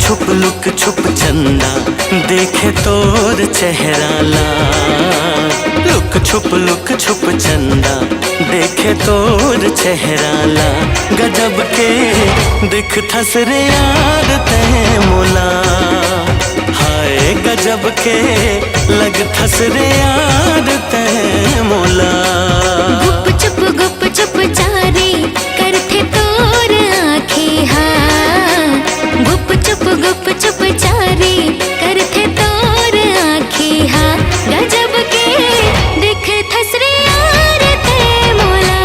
छुप लुक छुप चंदा देखे तोर चेहरा ला। लुक छुप चंदा देखे तोर चेहरा ला। गजब के दिख थस रे यार ते मोला। हाय गजब के लग थस रे यार ते मोला। गुप चुप चारे करथे तोर आँखें हाँ। गुप चुप चारे करथे तोर आँखें हाँ। गजब के दिख थस रे यार ते मोला।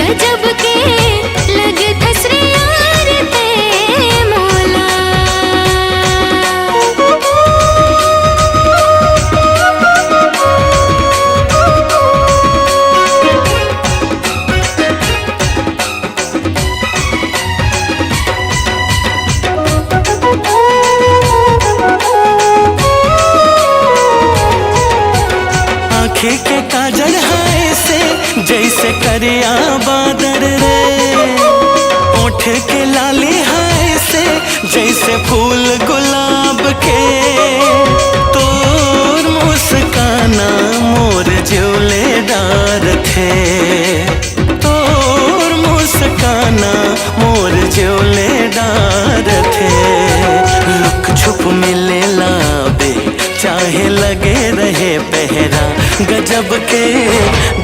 गजब के लग थस रे यार ते मोला। आँखें के काजल है से जैसे करिया बादर रे। ओठ के लाली है से जैसे फूल गुलाब के। तोर मुस्काना मोर ज्योले डार थे। तोर मुस्काना मोर ज्योले डार थे। लुक छुप मिले लाबे चाहे लगे रहे पहरा। गजब के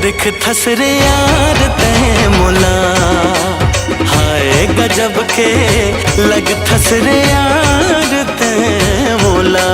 दिख थस रे यार ते मोला। हाय गजब के लग थस रे यार ते मोला।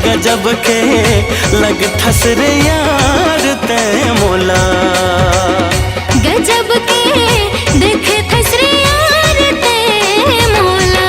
गजब के लग थस रे यार ते मोला। गजब के दिख थस रे यार ते मोला।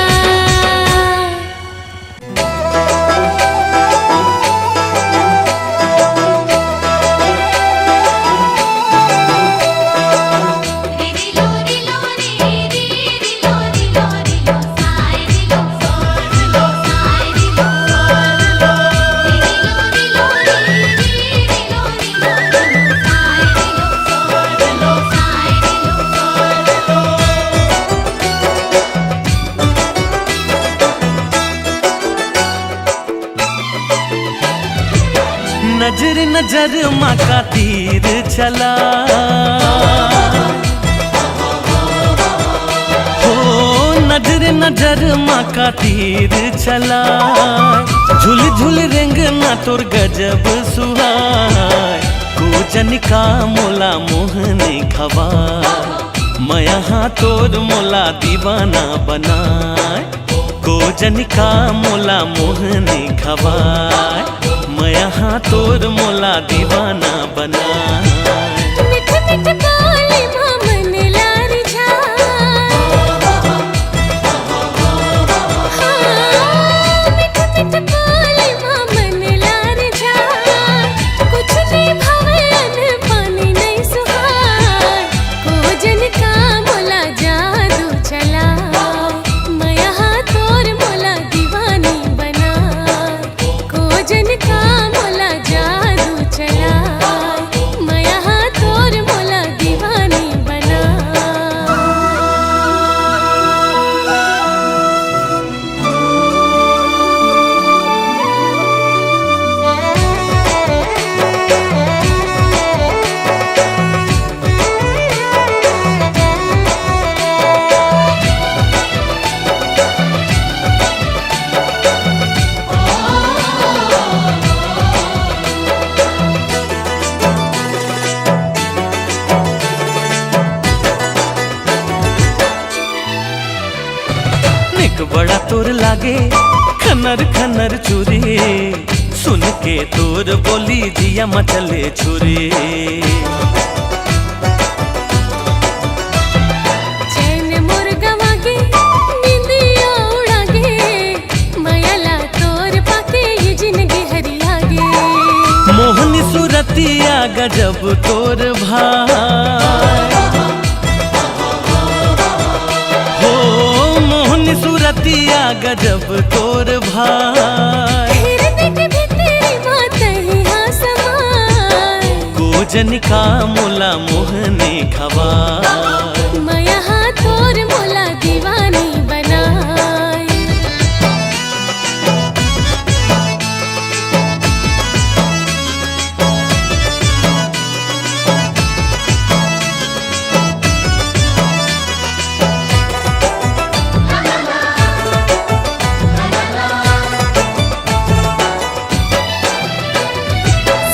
नजर नजर माँ का तीर चला। हो नजर नजर माँ का तीर चला। झुल झुल रेंगना तोर गजब सुहाय। कोजन का मोला मोहनी खवा। मैं यहाँ तोर मोला दीवाना बनाए। कोजन का मोला मोहनी खवाए। मैं यहाँ तोर मोला दीवाना बनाए। मिठ मिठ बोले मन लार झा। मिठ मिठ बोले मन लार झा। कुछ भी भवन पानी नहीं सुहाय। कोजन का मोला जादू चला। मैं यहाँ तोर मोला दीवानी बना। कोजन का मोला जादू चला। मैं यहाँ तोर मोला लागे खनर खनर चूरी, सुन के तोर बोली जिया मचले छुरी। चैन मोर गवागे निंदिया उड़ागे, मायाला तोर पाके ये जिंदगी हरियागे। मोहनी सूरतिया गजब तोर भाई हो, मोहनी सूरतिया गजब तोर भाई। हिरनी के भीतरी बात ही हाँ समाए, गोजन का मोला मोहनी खवा। माया हाँ तोर मोला दीवानी बनाए।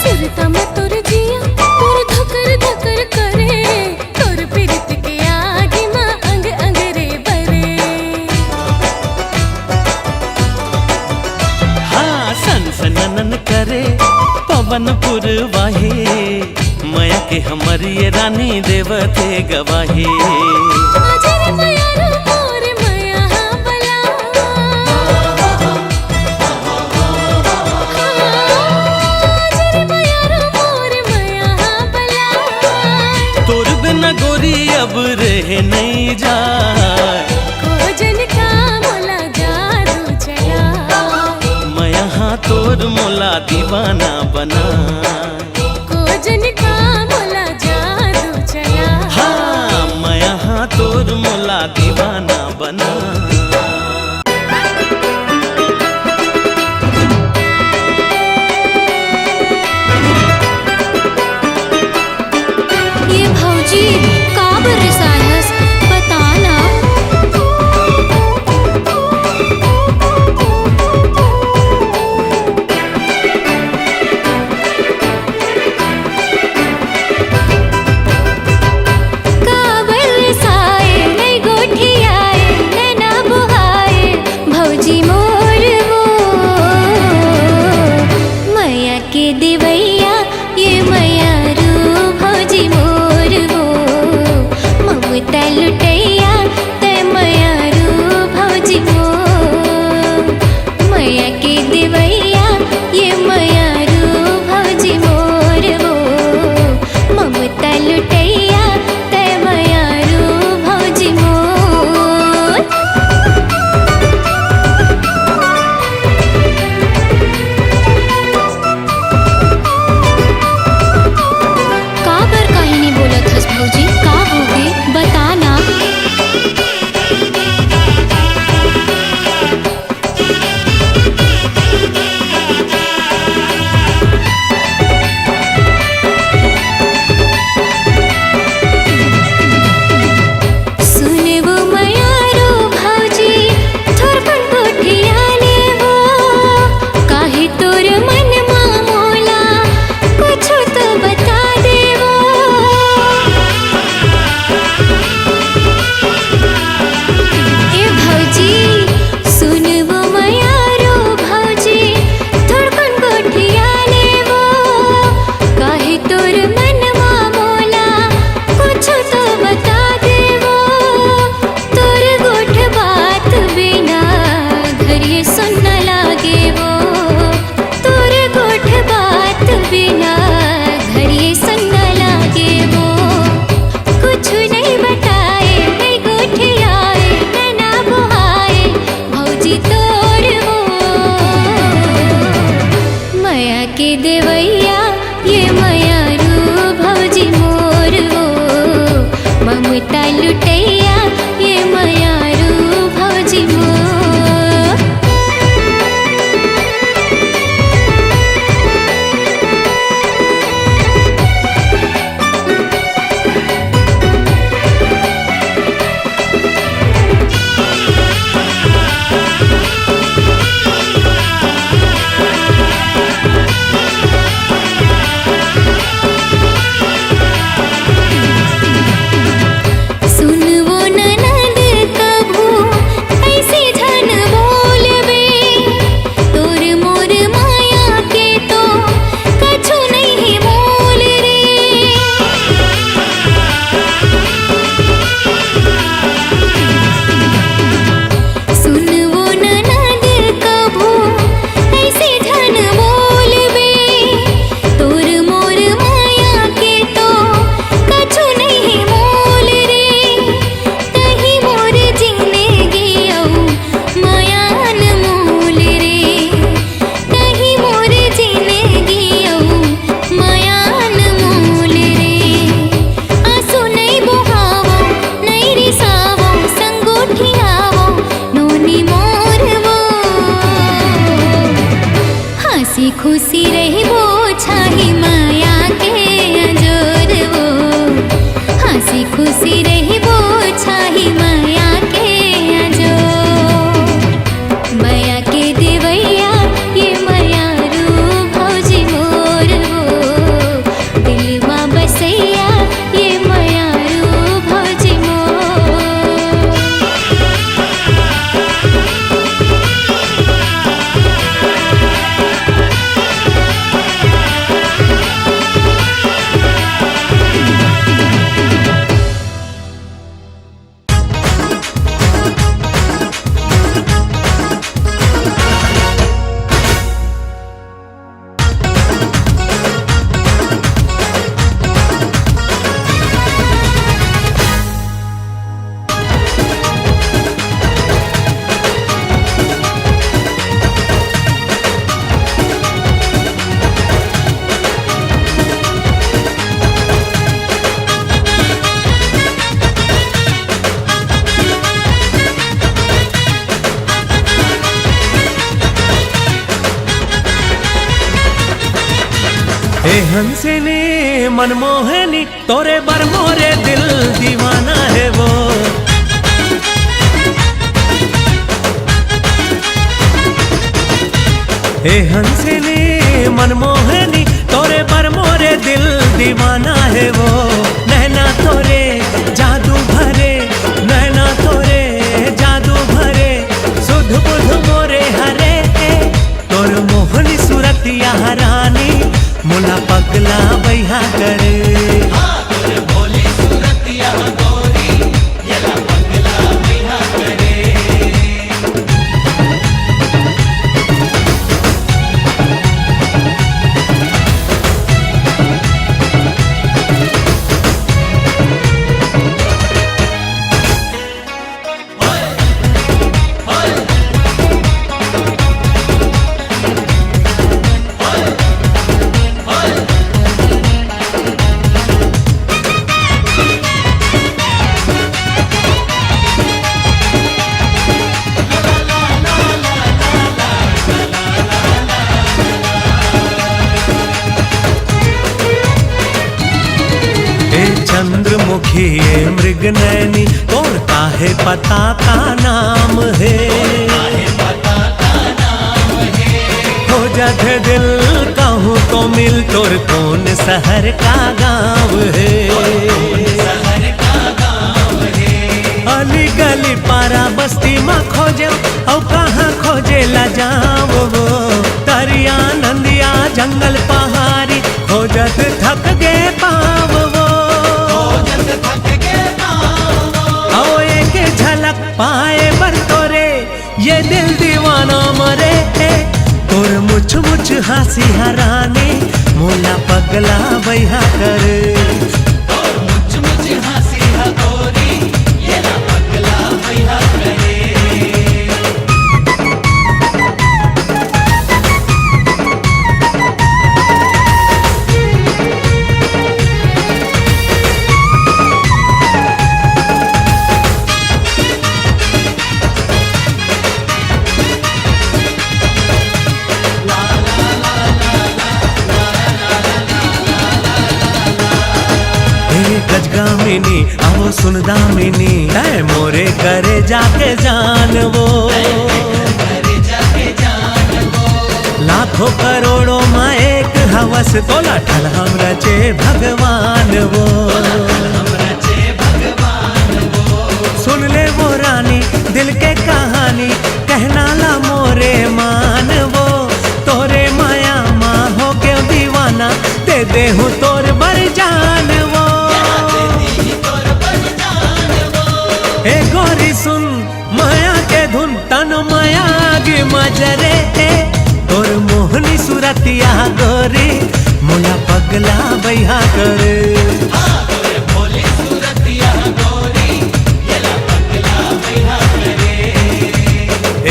सुरता में तोर जिया तोर धकर धकर करे, तोर पीरित के आगे माँ अंग अंग रे बरे। हाँ सनसनन करे पवन पुरवाहे, माया के हमर ये रानी देवते गवाहे। आज रे माया रो मोर माया हाँ बला, आज रे माया रो मोर माया हाँ बला। तोर बिना गोरी अब रह नहीं जाए, कोजन का मोला जादू चला, माया हाँ तोर मोला दीवाना बना। कोजन का मोला जादू चला। हाँ माया हाँ तोर मोला दीवाना बना। ये भौजी का बरसायस बताना। का बरसाए नहीं गोठियाए नैना बुहाए, भौजी मोर वो मैया के देवैया, ये मैया रू भौजी मोर वो। ए हंसिनी मनमोहनी तोरे बर मोरे दिल दीवाना है वो। ए हंसिनी मनमोहनी तोरे पर मोरे दिल दीवाना है वो। नैना तोरे जादू भरे, नैना तोरे जादू भरे, सुध बुध मोरे हरे। तोर मोहनी सूरत या रानी मुला पगला बैहा करे। चंद्रमुखी मृग नैनी तोर काहे पता का नाम है। हो जग दिल कहूँ तो मिल तोर कौन शहर का गाँव है। अली गली पारा बस्ती में खोजे और कहाँ खोजे ला जाओ वो। दरिया नंदिया जंगल पहाड़ी खोजत थक गे पाव वो। पाए बर तोरे ये दिल दीवाना मरे। तोर मुछ मुछ हंसी हराने मोला पगला बैहा करे। मुछ मुछ हंसी हगोरी ये ला पगला बैहा करे। गजगामिनी आओ सुन दामिनी है मोरे करे जाके जान वो। लाखों करोड़ों में एक हवस तोला ठल हम रचे भगवान वो। सुन ले वो रानी दिल के कहानी कहना ला मोरे मान वो। तोरे माया माँ हो के दीवाना दे दे हूँ तोर बर जान वो। ए गोरी सुन माया के धुन तन माया गे मजरे। तोर मोहनी सूरतिया गोरी मुला पगला बैहा करे।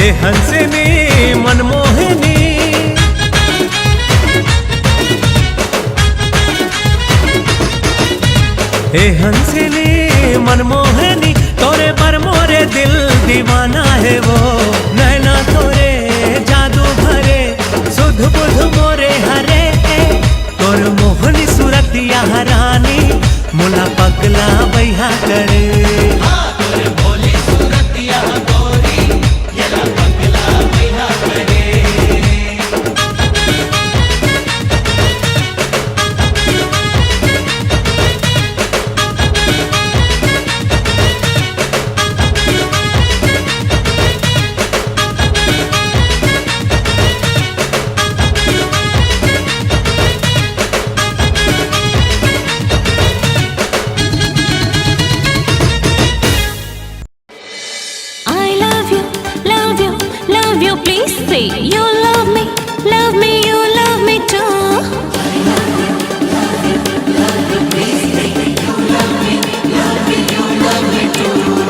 ए हंसिनी मनमोहनी ए हंसिनी मनमोहनी तोरे पर मोरे दिल दीवाना है वो। नैना तोरे जादू भरे, सुध बुध मोरे हरे। तोर मोहनी सूरत या रानी मुला पगला बैहा करे। Please say you love me, you love me too.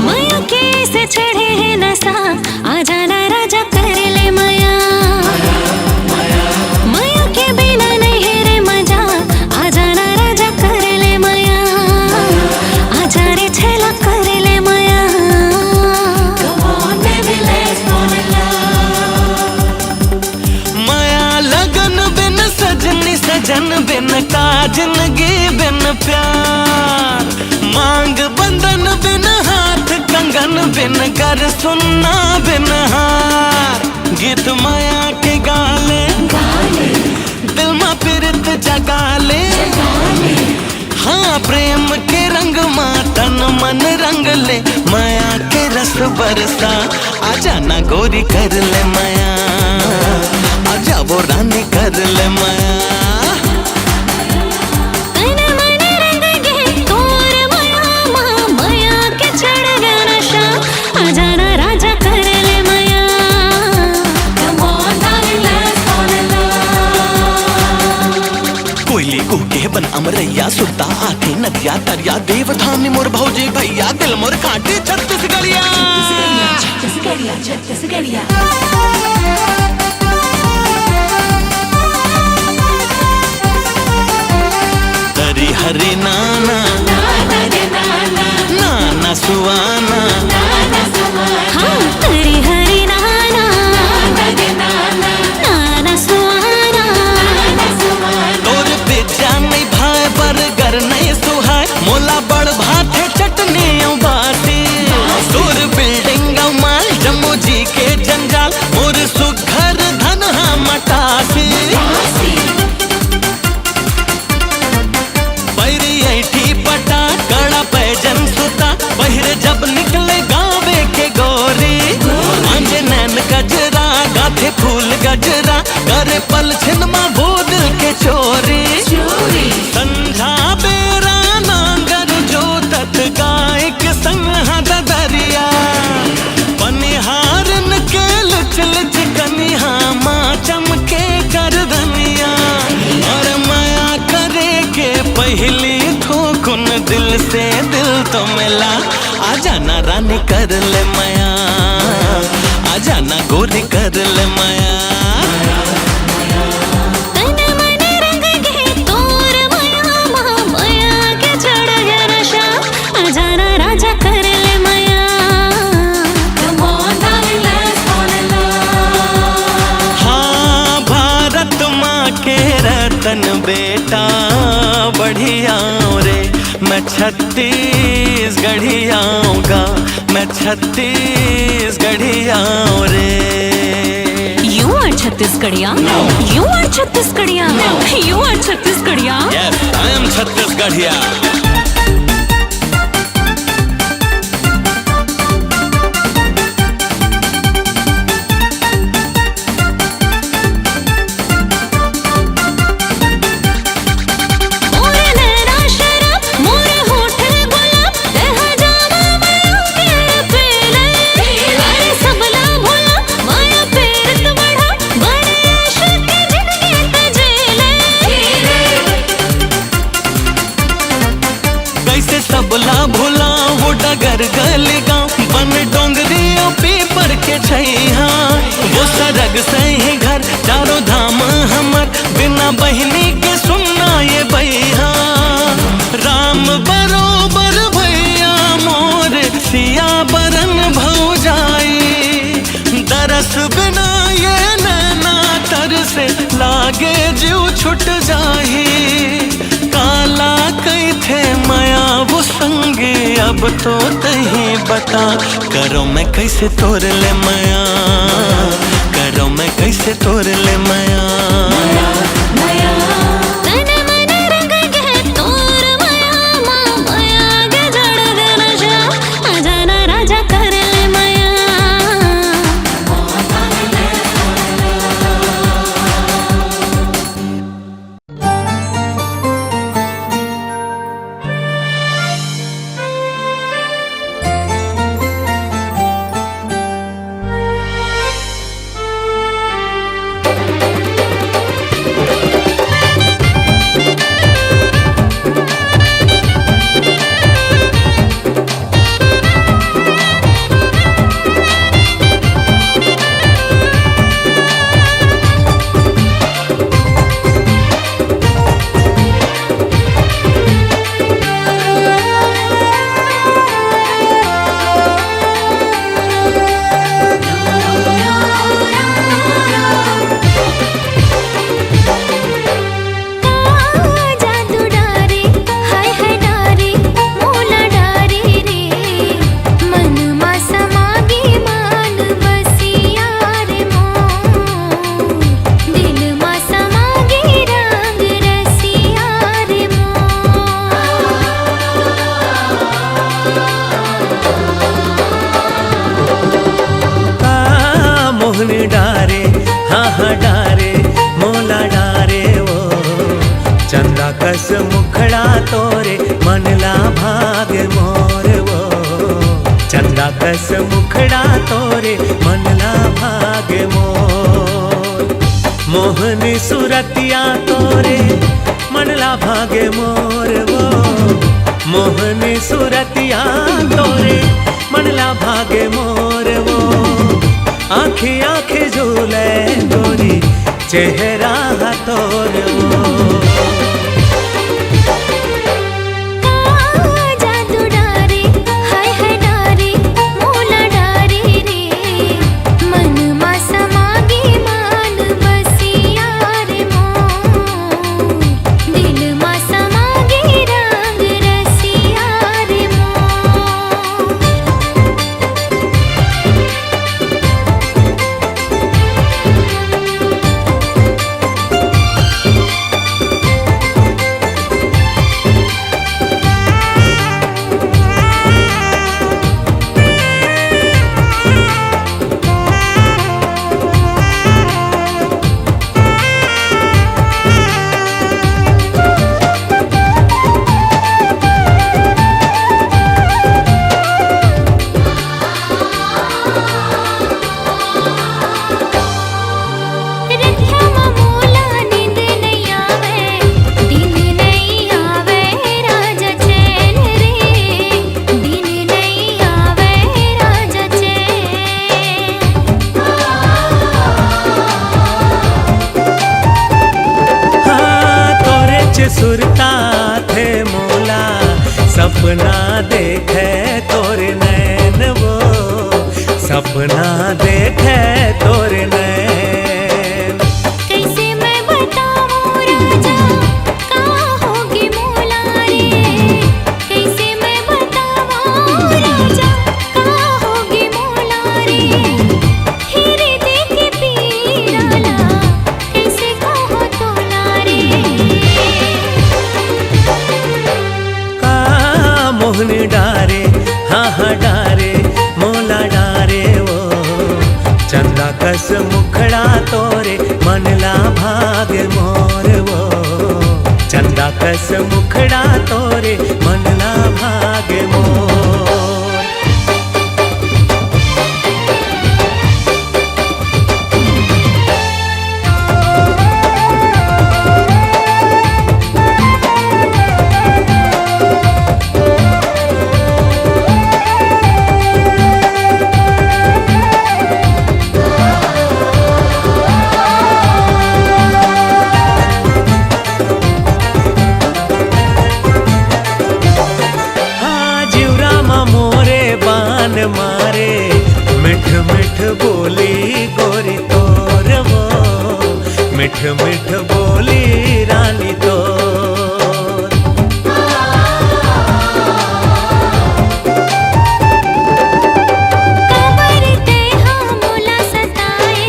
माया कैसे चढ़े है नशा आ जाना राजा कर ले माया। माया के बिना नहीं है रे मजा आ जाना राजा कर ले माया। आ जा रे छेला कर ले माया। Come on baby let's fall in love। माया लगन बिन सजनी सजन बिन बिन कर सुनना बिन हार, गीत माया के गाले दिल में पीरत जगाले। हाँ प्रेम के रंग मा तन मन रंग ले, माया के रस बरसा। आजा ना गोरी कर ले माया, आजा वो रानी कर ले माया। बन अमरैया सुरता आखे नदिया दरिया, देवधानी मोर भौजी भैया, दिल मोर काटे छत्तीसगढ़िया। हरी हरी नाना नाना सुवाना, हाँ हरी हरी नाना नाना सुवाना। तोर बेचा नहीं भाई बरगर नहीं सुहाय, मोला बड़ भाते चटनी बाती। तोर बिल्डिंग माल जम्मू जी के जंजाल, मोर सुघर धन मटासी। पैरी ऐठी पटा कड़ा पैजन सुता, बहिरे जब निकले गावे के गोरी। आंजे नैन गजरा गाथे फूल गजरा, करे पल छिन मा वो दिल के चोरी। संझा बेरा नांगर जो तत गायक संग हद दरिया, पनिहारन के लुच लुच कनिहा माँ चमके कर धनिया। और माया करे के पहली ठोकुन दिल से दिल तो मिला। आजा ना रानी कर ले माया, आजा ना गोरी कर ले माया। रतन बेटा बढ़िया रे, मैं छत्तीसगढ़िया आऊँगा, मैं छत्तीसगढ़िया रे। You are Chhattisgarhiya? You are Chhattisgarhiya? You are Chhattisgarhiya? Yes, I am छत्तीसगढ़िया। सबला भूला वो डगर गल गाँव, बन डोंगरी पीपर के छैहा। वो सरग से ही घर चारों धाम हमर, बिना बहिनी के सुनना ये भैया। राम बरोबर भैया मोर सिया बरन भौजाई, दरस बिना ये नैना तर से लागे जीव छुट जाही। काला कई थे माया वो संगे, अब तो तही बता। करो मैं कैसे तोड़ ले माया, करो मैं कैसे तोड़ ले माया। मोहनी डारे हाँ हाँ डारे मोला डारे वो चंदा कस मुखड़ा तोरे मनला भागे मोर वो चंदा कस मुखड़ा तोरे मनला भागे मोर मोहनी सुरतिया तोरे मनला भागे मोर वो मोहनी सुरतिया तोरे मनला भागे मोर वो आँखी आँखी झूले गोरी चेहरा तोर वो जादू डारे हाय हाय डारे मोला डारे रे मन मा समागे मान बसिया रे मोर दिल मा समागे रंग रसिया रे मोर सुरता थे मोला सपना देखे तोरे नैन वो सपना देखे तोरे नैन कैसे मैं बताऊं राजा कहाँ होगी मोला रे कैसे मैं बताऊं राजा कहाँ होगी मोला रे हीरे देके पीराला कैसे कहो तोला रे मोहनी डारे हाँ हाँ डारे मोला डारे वो चंदा कस मुखड़ा तोरे मनला भागे मोर वो चंदा कस मुखड़ा तोरे मनला भागे मोर मारे मिठ मिठ बोली गोरी तोर वो मिठ मिठ बोली रानी तोर कबर ते हाँ मोला सताए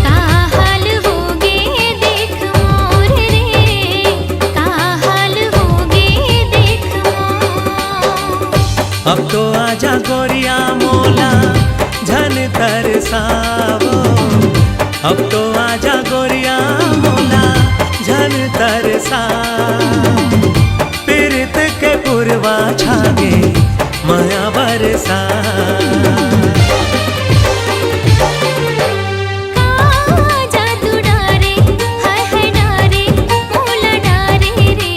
का हाल होगे देख मोर रे का हाल होगे देख मोर अब तो आजा गोरिया मोला झन तरसावो अब तो आजा गोरिया मोला झन तरसा पीरित के पुरवा छागे माया बरसा जादू डारे हाय हाय डारे मोला डारे रे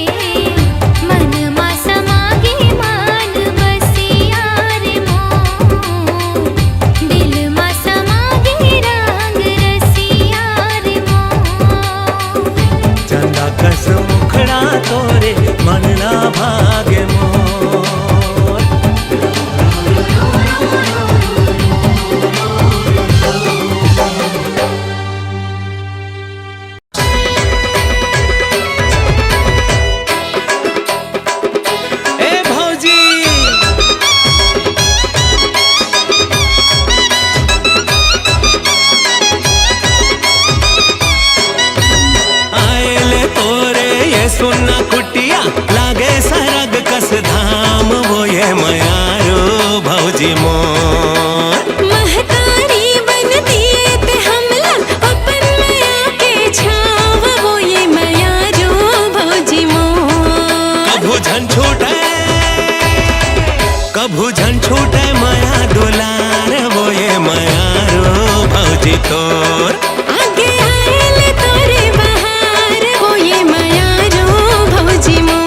मन मा समागे मान बसिया रे मोर दिल मा समागे रंग रसिया रे मोर चंदा कस मुखड़ा तोरे मनला भागे मोर झन छूटे माया दुलार वो ये माया रो भौजी तोर आगे आएले तोरे बहार वो ये माया रो भौजी मोर।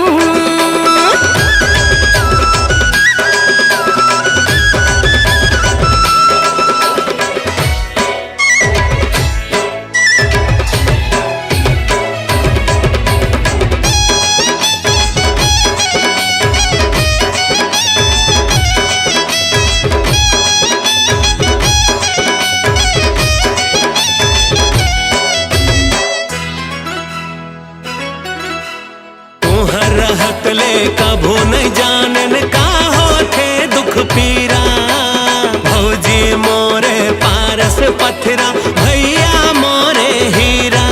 रहतले कभू नहीं जानन का होथे दुख पीरा भौजी मोरे पारस पथरा भैया मोरे हीरा।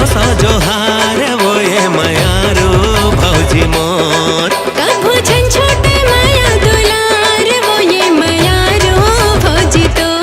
सा जोहार वो ये माया रो भौजी मोर कभू झन छोटे माया दुलार वो ये माया रो भौजी तोर।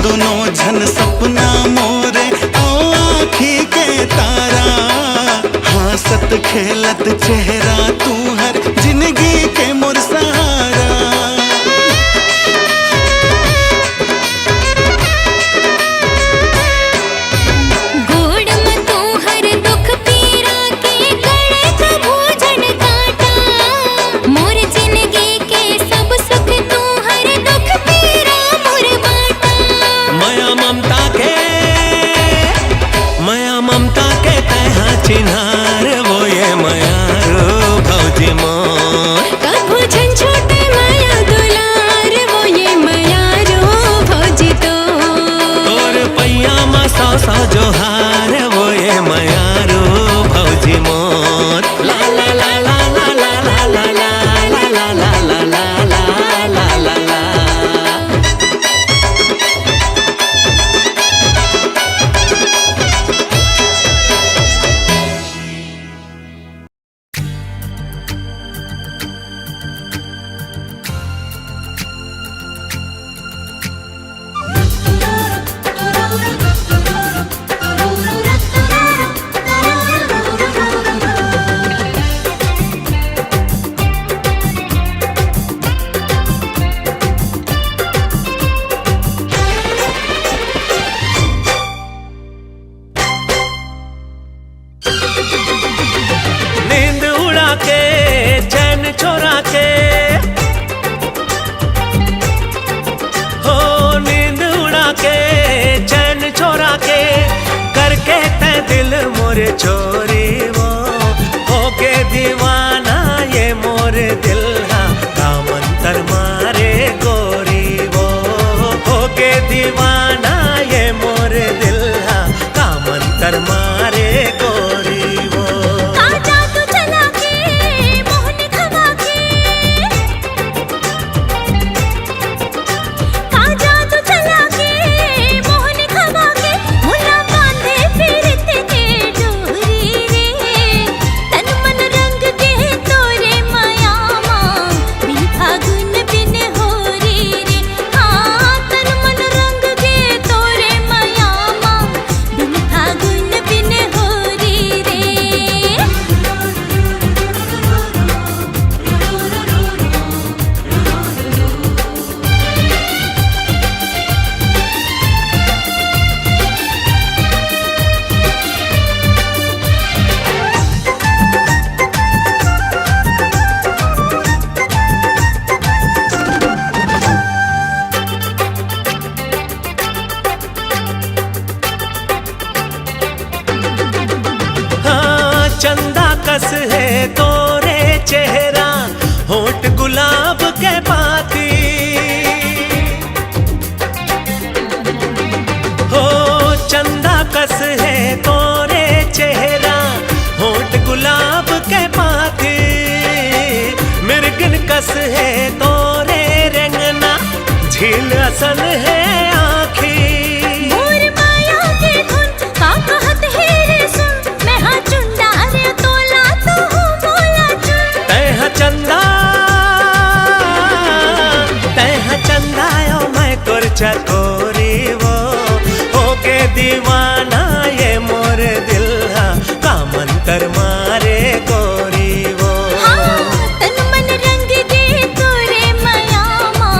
दोनों झन सपना मोरे ओ आँखी के तारा हंसत खेलत चेहरा तू हर जिंदगी के मोर सहारा। गोड़ में तू हर दुख पीरा के गले कभू झन काटा मोर जिंदगी के सब सुख तू हर दुख पीरा मोर बाटा। माया ममता के तहा चिन्हार वो ये माया रो भौजी मोर कभू झन छोटे माया दुलार वो ये माया रो भौजी तोर। तोर पैया मा सा जोहार वो ये माया रो भौजी मोर ला ला ला ला ला ला ला ला ला ला ला ला ला ला ला ला। नींद उड़ा के चैन चोरा के हो नींद उड़ा के चैन चोरा के करके ते दिल मोरे चोरी वो होके दीवाना ये मोरे दिल हा कामंतर मारे गोरी वो होके दीवाना ये मोरे दिल हा कामंतर मारे गोरी वो। आजा तू चला के मोहन खवा के आजा तू चला के मोहन खवा के मुन्ना बांधे फिरते के डोरी रे तन मन रंग के तोरे माया मां बिन फागुन बिन होरी रे। हाँ तन मन रंग के तोरे माया मां बिन फागुन बिन चंदा कस है तोरे चेहरा, होठ गुलाब के पाती। हो चंदा कस है तोरे चेहरा, होठ गुलाब के पाती। मिर्गिन कस है तोरे रंगना, झील असल है आँखी। मोर माया के धुन का कहत है रे सुन, मैं हाँ चुंडा रे तोला तू मोला चुन। तैहा चंदा ओ मैं तोर चकोरी वो, होके दीवाना ये मोर दिल हा, का मंतर मारे गोरी वो। हाँ, तन मन रंग दे तोरे मायामा,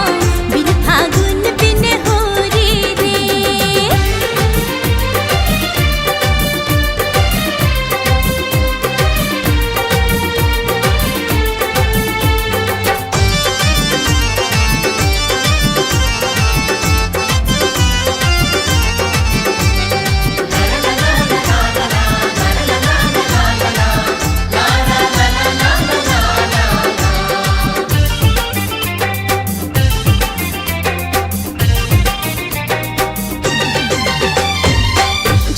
बिन फागुन बिन होरी रे।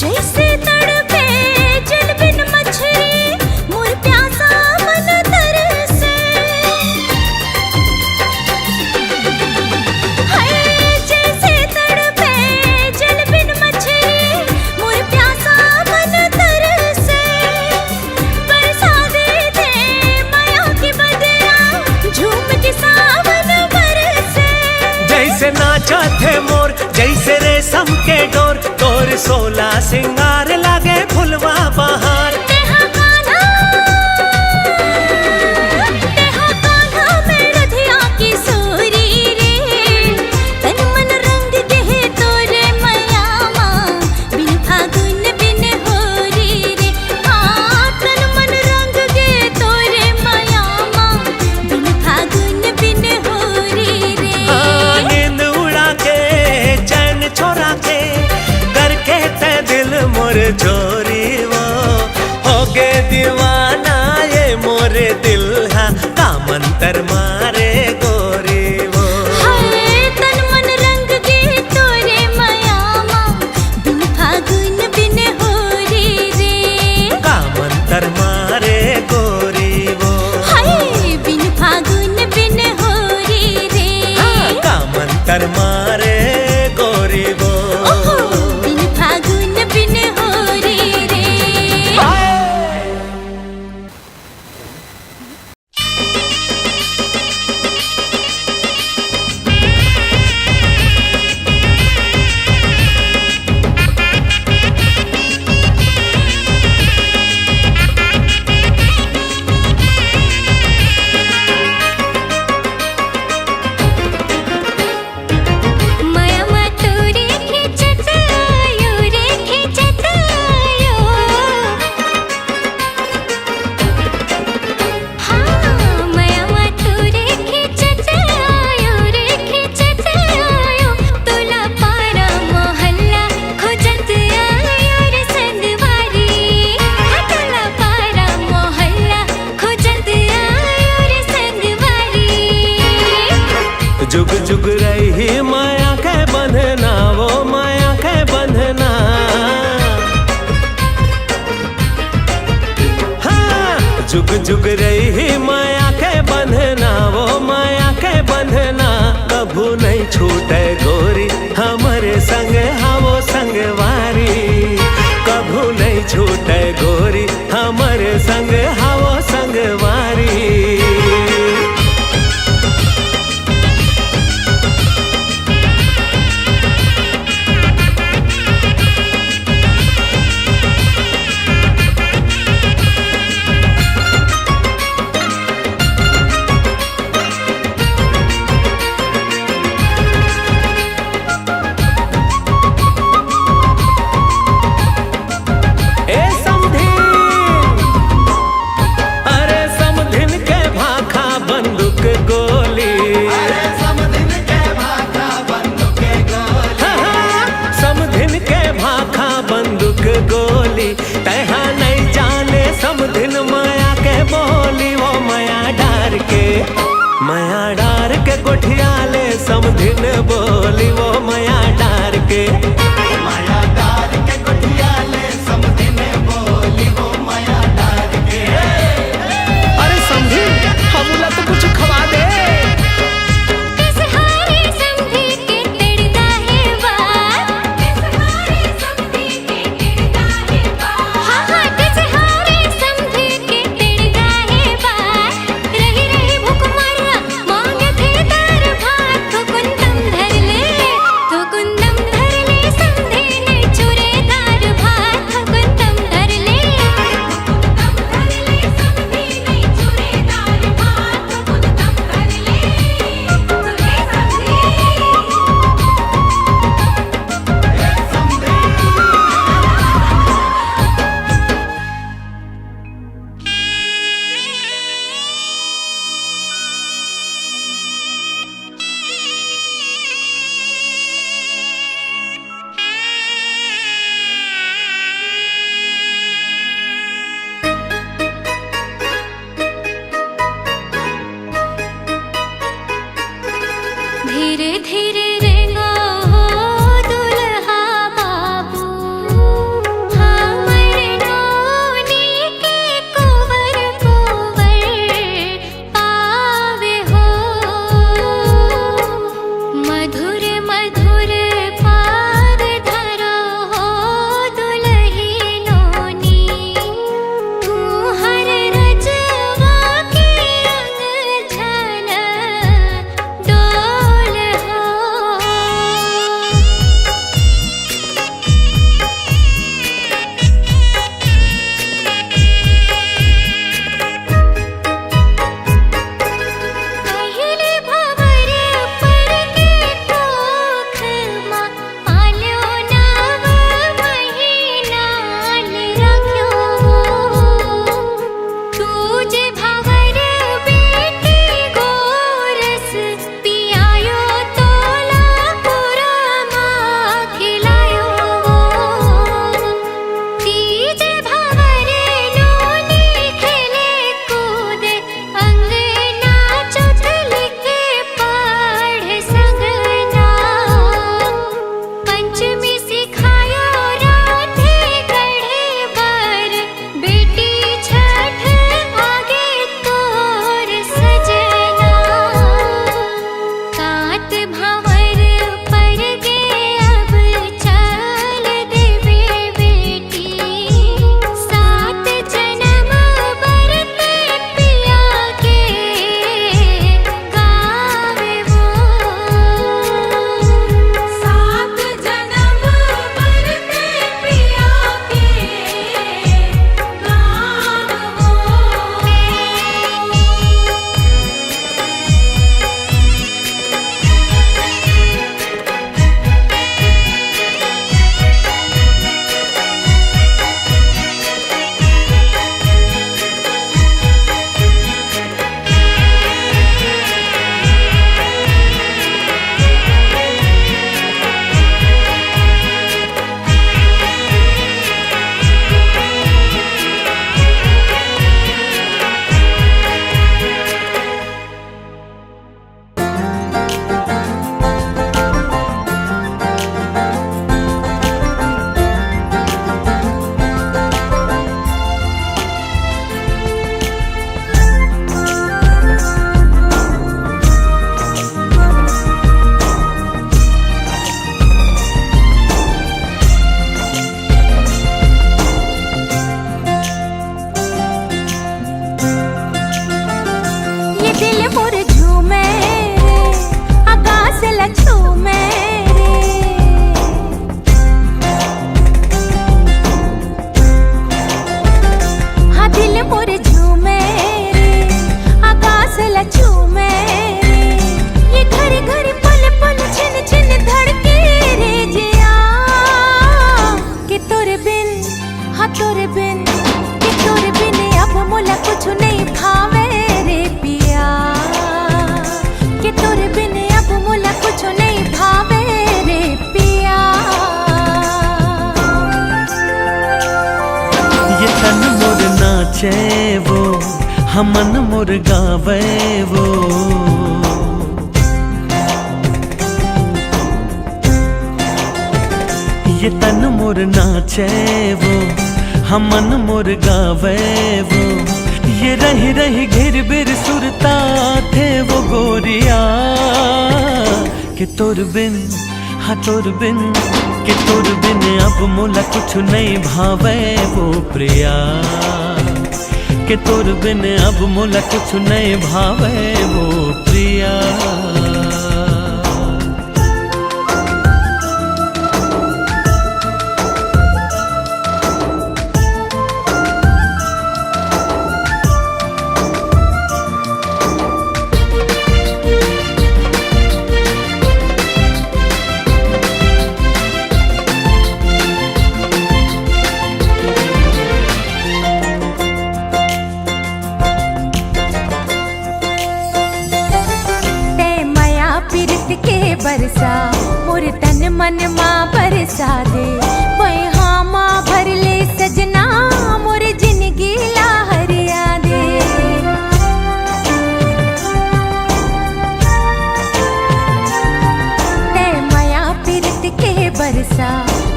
जैसे तड़पे जल बिन मछली, मोर प्यासा मन तरसे। हाय जैसे तड़पे जल बिन मछली, मोर प्यासा मन तरसे। बरसा दे माया की बदरा, झूम के सावन बरसे। जैसे नाचा थे मोर, जैसे रेशम के डोर, तोर सोला सिंगार लागे फुलवा बहार। तेहा कान्हा में रधिया की सोरी रे, तन मन रंग दे तोरे मयामा, बिन फागुन बिन होरी रे। हाँ, तन मन रंग दे तोरे मयामा, बिन फागुन बिन होरी रे। हाँ, नींद उड़ा के चैन छोड़ा के, करके ते दिल मोर चोरी वो, होगे दीवाना ये मोर दिल हा, का मंतर मारे गोरी वो। हाय तन मन रंग दे तोरे मयामा, बिन फागुन बिन होरी रे। का मंतर मारे गोरी वो। हाय बिन फागुन बिन होरी रे। हाँ, का मंतर मारे गोरी वो। ओहो, बिन फागुन बिन होरी रे। माया मा तोरे खिंचत आयो रे खिंचत आयो। हाँ, माया मा तोरे खिंचत आयो रे खिंचत आयो। तोला पारा मोहल्ला खोजत आयो रे संगवारी। हाँ, तोला पारा मोहल्ला खोजत आयो रे संगवारी। जुग जुग रही माया के बंधना, वो माया के बंधना। हाँ, जुग जुग रही माया के बंधना, वो माया के बंधना। कभू नहीं छूटे गोरी हमारे संग, हाँ वो संगवारी। कभू नहीं छूटे गोरी हमारे संग, हाँ वो संगवारी। ए समधी नाचे वो हमन मुर्गावे वो। ये तन मुर नाचे वो हमन मुर्गावे वो। ये रही रही घिर बिर सुरता थे वो गोरिया कि तोर बिन हाँ तोर बिन कि तोर बिन अब मोला कुछ नहीं भावे वो प्रिया। कि तोर बिन अब मोला कुछ नहीं भावे वो प्रिया। के बरसा मोर तन मन माँ बरसा दे। वही हाँ माँ भर ले सजना मोर जिंदगी लहरिया दे। ते माया पीरत के बरसा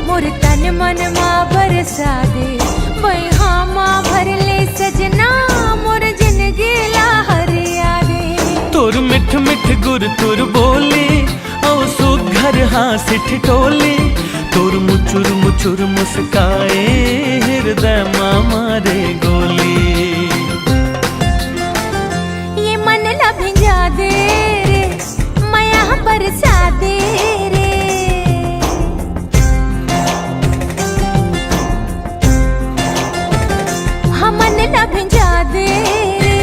मोर तन मन माँ बरसा दे। वही हाँ माँ भर ले सजना मोर जिंदगी लहरिया दे। तोर मिठ मिठ गुर तोर बोली औ सुघर हासिठ टोली। तोर मुचुर मुचुर मुस्काए हृदय माँ मारे गोली। ये मन ला भिंजा दे रे माया बरसा दे रे। हाँ मन ला भिंजा दे रे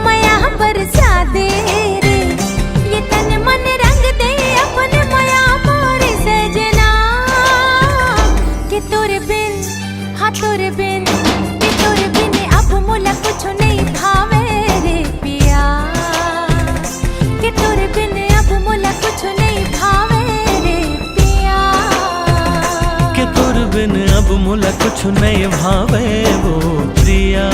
माया बरसा दे रे। ये तन मन रंग दे अपने माया मोर सजना। कि तोर बिन हाँ तोर बिन कि तोर बिन अब मोला कुछ नहीं भावे रे पिया। कि तोर बिन अब मोला कुछ नहीं भावे रे पिया। कि तोर बिन अब मोला कुछ नहीं भावे वो प्रिया।